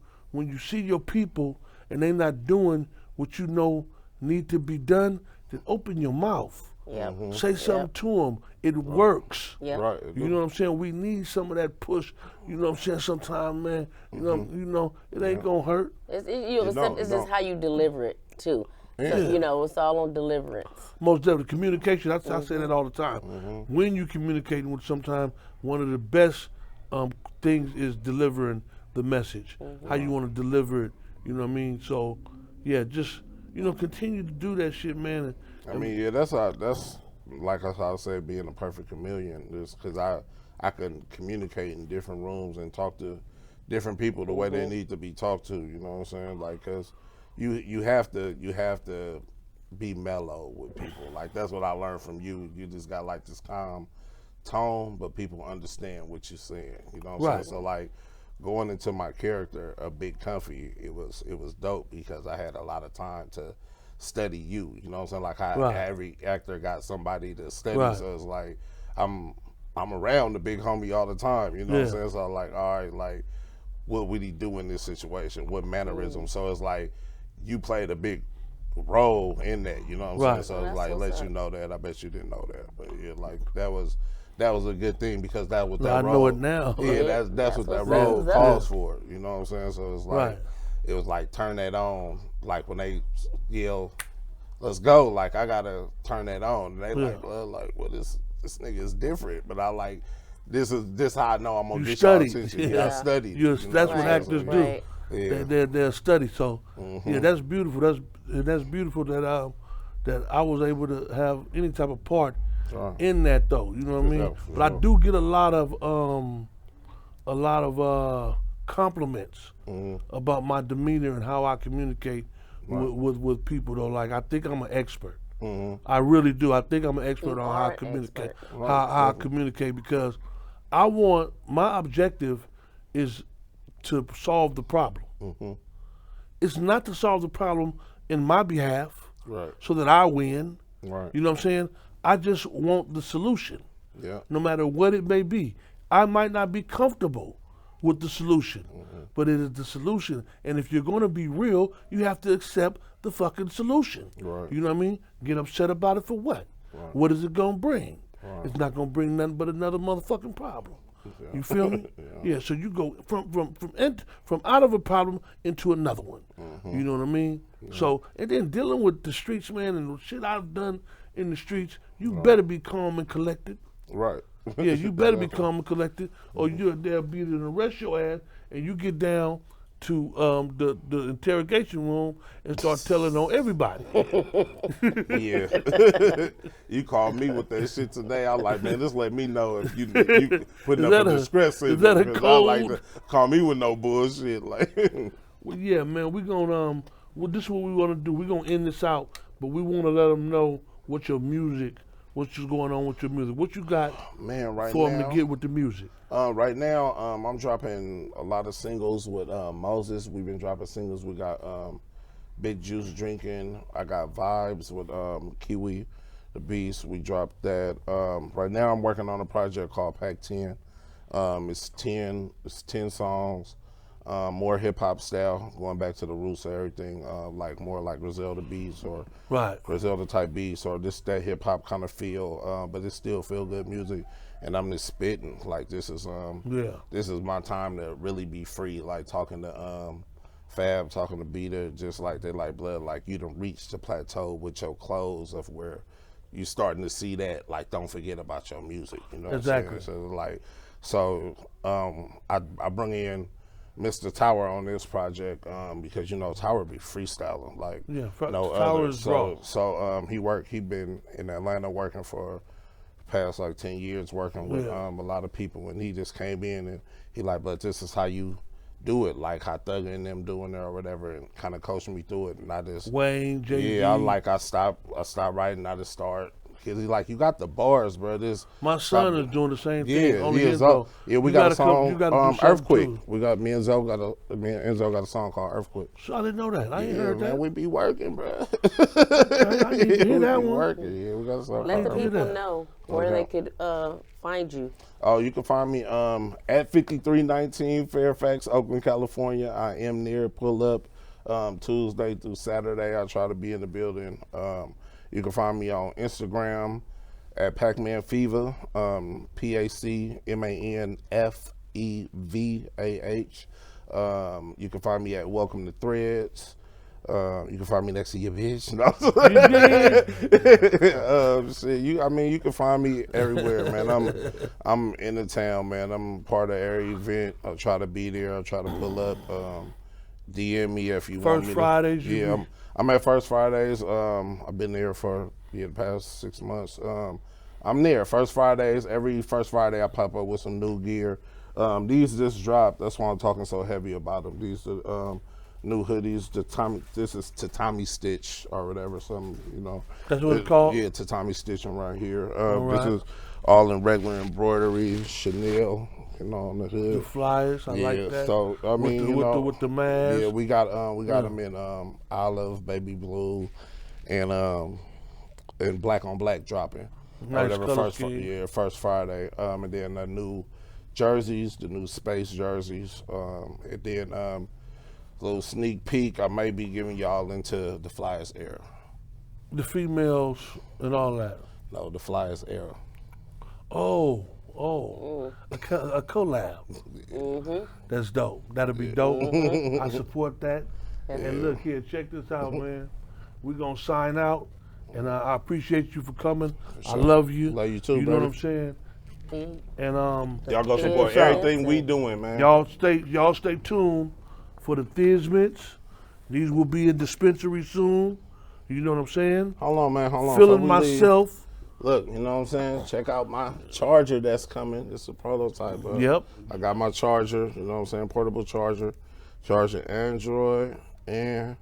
D: see your people and they not doing what you know need to be done, then open your mouth.
C: Yeah.
D: Say something to them. It works.
C: Yeah.
A: Right.
D: You know what I'm saying? We need some of that push. You know what I'm saying? Sometimes, man, you know, it ain't gonna hurt.
C: It's just how you deliver it too.
D: Yeah.
C: So, it's all on deliverance.
D: Most definitely, communication. I say that all the time. When you communicating with sometimes, one of the best things is delivering the message. How you want to deliver it. You know what I mean? So, yeah, just continue to do that shit, man.
A: I mean, yeah, that's like I said, being a perfect chameleon. Just because I can communicate in different rooms and talk to different people the way they need to be talked to. You know what I'm saying? Like, cause you have to be mellow with people. Like that's what I learned from you. You just got like this calm tone, but people understand what you're saying. You know what I'm saying? So like going into my character, a Big Comfy, it was dope because I had a lot of time to study you. You know what I'm saying? Like how every actor got somebody to study. So it's like I'm around the big homie all the time. You know what I'm saying? So I'm like, all right, like what would he do in this situation? What mannerism? So it's like you played a big role in that. You know what I'm saying? So it's like let you know that. I bet you didn't know that, but yeah, like that was a good thing because that was that
D: I
A: role.
D: know it now.
A: Yeah, that's what that role calls for. You know what I'm saying? So it's like it was like turn that on. Like when they yell, "Let's go!" Like I gotta turn that on. And they well, this nigga is different. But I like this how I know I'm gonna get y'all attention. Yeah, I studied.
D: That's what actors do.
A: Yeah.
D: They're study. So yeah, that's beautiful. That's beautiful that I was able to have any type of part in that though. You know what I mean? But I do get a lot of compliments about my demeanor and how I communicate with people though. Like I think I'm an expert. I really do. I think I'm an expert on how I communicate. How I communicate because my objective is to solve the problem. It's not to solve the problem in my behalf so that I win.
A: Right.
D: You know what I'm saying? I just want the solution.
A: Yeah.
D: No matter what it may be. I might not be comfortable with the solution, but it is the solution. And if you're going to be real, you have to accept the fucking solution.
A: Right.
D: You know what I mean? Get upset about it for what? What is it going to bring? It's not going to bring nothing but another motherfucking problem. You feel me? Yeah. So you go from out of a problem into another one. You know what I mean? So and then dealing with the streets, man, and the shit I've done in the streets, you better be calm and collected.
A: Right.
D: Yeah, you better be calm and collected, or they'll be to arrest your ass, and you get down to the interrogation room and start telling on everybody.
A: Yeah. You called me with that shit today. I was like, man, just let me know if you putting up a distress
D: is that a code?
A: I like to call me with no bullshit. Like,
D: Well, yeah, man, we gonna this is what we want to do. We gonna end this out, but we want to let them know what's going on with your music. What you got,
A: man, right
D: for
A: now,
D: them to get with the music?
A: Right now, I'm dropping a lot of singles with Moses. We've been dropping singles. We got Big Juice Drinking. I got Vibes with Kiwi, the Beast. We dropped that. Right now, I'm working on a project called Pack 10. It's 10 songs, more hip hop style, going back to the roots of everything, like more like Griselda beats or Griselda type beats or that hip hop kind of feel, but it still feel good music. And I'm just spitting like this is my time to really be free. Like talking to Fab, talking to Beta, just like they like blood. Like you done reached the plateau with your clothes of where you starting to see that. Like don't forget about your music. You know
D: exactly.
A: What I'm saying? I bring in Mr. Tower on this project because Tower be freestyling like
D: Tower is raw.
A: So he been in Atlanta working for past like 10 years working with a lot of people, and he just came in and he like, but this is how you do it, like how Thug and them doing it or whatever, and kind of coaching me through it. And I just
D: Wayne, J.D.
A: Yeah, I stopped writing. I just start because he's like, you got the bars, bro.
D: My son is doing the same thing.
A: We got a song, Earthquake. We got me and Enzo got a song called Earthquake.
D: So I didn't know that. I ain't heard
A: man,
D: that.
A: We be working, bro.
D: I need to hear that one.
A: Working. Yeah, we got a song.
C: Let the people know where they could find you.
A: Oh, you can find me at 5319 Fairfax, Oakland, California. I am near. Pull up Tuesday through Saturday. I try to be in the building. You can find me on Instagram at Pacman Fevah, PACMANFEVAH. You can find me at Welcome to Threadz. You can find me next to your bitch. You can find me everywhere, man. I'm in the town, man. I'm part of every event. I'll try to be there. I'll try to pull up. DM me if you want me.
D: First Fridays.
A: Yeah, I'm at First Fridays. I've been there for the past 6 months. I'm there First Fridays. Every First Friday I pop up with some new gear. These just dropped. That's why I'm talking so heavy about them. These are new hoodies. This is Tatami Stitch or whatever.
D: That's what it's called?
A: Yeah, Tatami Stitching right here.
D: Right.
A: This is all in regular embroidery, Chanel. On the hood.
D: The flyers, I like that.
A: So I mean,
D: with the mask.
A: Yeah, we got them in olive, baby blue, and black on black dropping.
D: Nice
A: First Friday. And then the new jerseys, the new space jerseys, and then little sneak peek. I may be giving y'all into the Flyers era.
D: The females and all that.
A: No, the Flyers era.
D: A collab. Mm-hmm. That's dope. That'll be dope. Mm-hmm. I support that. And look here, check this out, man. We're going to sign out, and I appreciate you for coming. Sure. I love you.
A: Love you too,
D: You know
A: baby.
D: what I'm saying? And
A: y'all go support everything we doing, man.
D: Y'all stay tuned for the Thizmits. These will be in dispensary soon. You know what I'm saying?
A: Hold on, man.
D: Feeling myself.
A: Look, you know what I'm saying? Check out my charger that's coming. It's a prototype, bro.
D: Yep.
A: I got my charger, you know what I'm saying? Portable charger. Charger Android and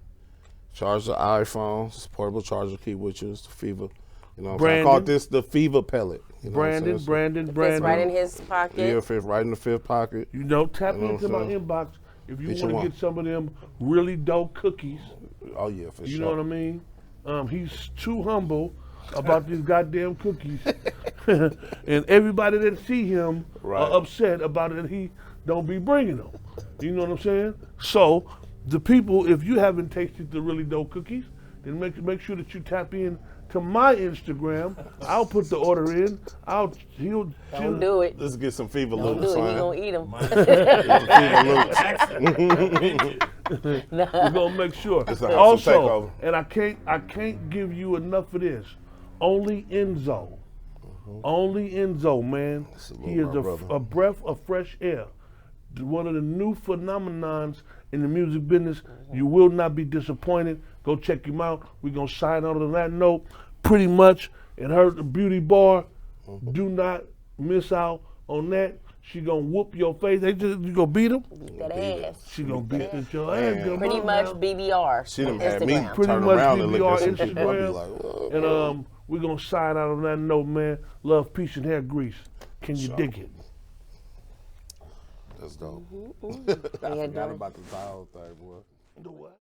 A: charger iPhone. Portable charger, keep with you. It's the Fevah. You know what I'm saying? I call this the Fevah pellet. You know
D: Brandon.
C: Fits right in his pocket.
A: Yeah, fit right in the fifth pocket.
D: Tap into my inbox if you want to get some of them really dope cookies.
A: Oh, yeah, for sure.
D: You know what I mean? He's too humble about these goddamn cookies. And everybody that see him are upset about it, he don't be bringing them. You know what I'm saying? So, the people, if you haven't tasted the really dope cookies, then make sure that you tap in to my Instagram. I'll put the order in. She'll
C: Don't do it.
A: Let's get some fever
C: Don't
A: loops,
C: do it. He
A: man.
C: gonna eat them.
D: We're gonna make sure.
A: It's a house of
D: Also,
A: takeover.
D: and I can't give you enough of this. Only Enzo. Only Enzo, man.
A: Salute
D: He is
A: my brother.
D: a breath of fresh air. One of the new phenomenons in the music business. You will not be disappointed. Go check him out. We're gonna sign out on that note. Pretty much in her beauty bar. Do not miss out on that. She gonna whoop your face. You gonna beat him?
C: That ass.
D: She gonna beat your ass. Come
C: Pretty
D: on
C: much
D: now.
C: BBR.
A: She done
C: on
A: had me
C: Instagram.
D: Pretty
A: turn
D: much
A: around and look
D: BBR
A: at some people. I'll be
D: Instagram.
A: like, whoa.
D: And we're gonna sign out on that note, man. Love, peace, and hair grease. Can you dig it?
A: That's dope.
C: How you
A: I forgot
C: doing?
A: about the towel thing, boy.
D: The what?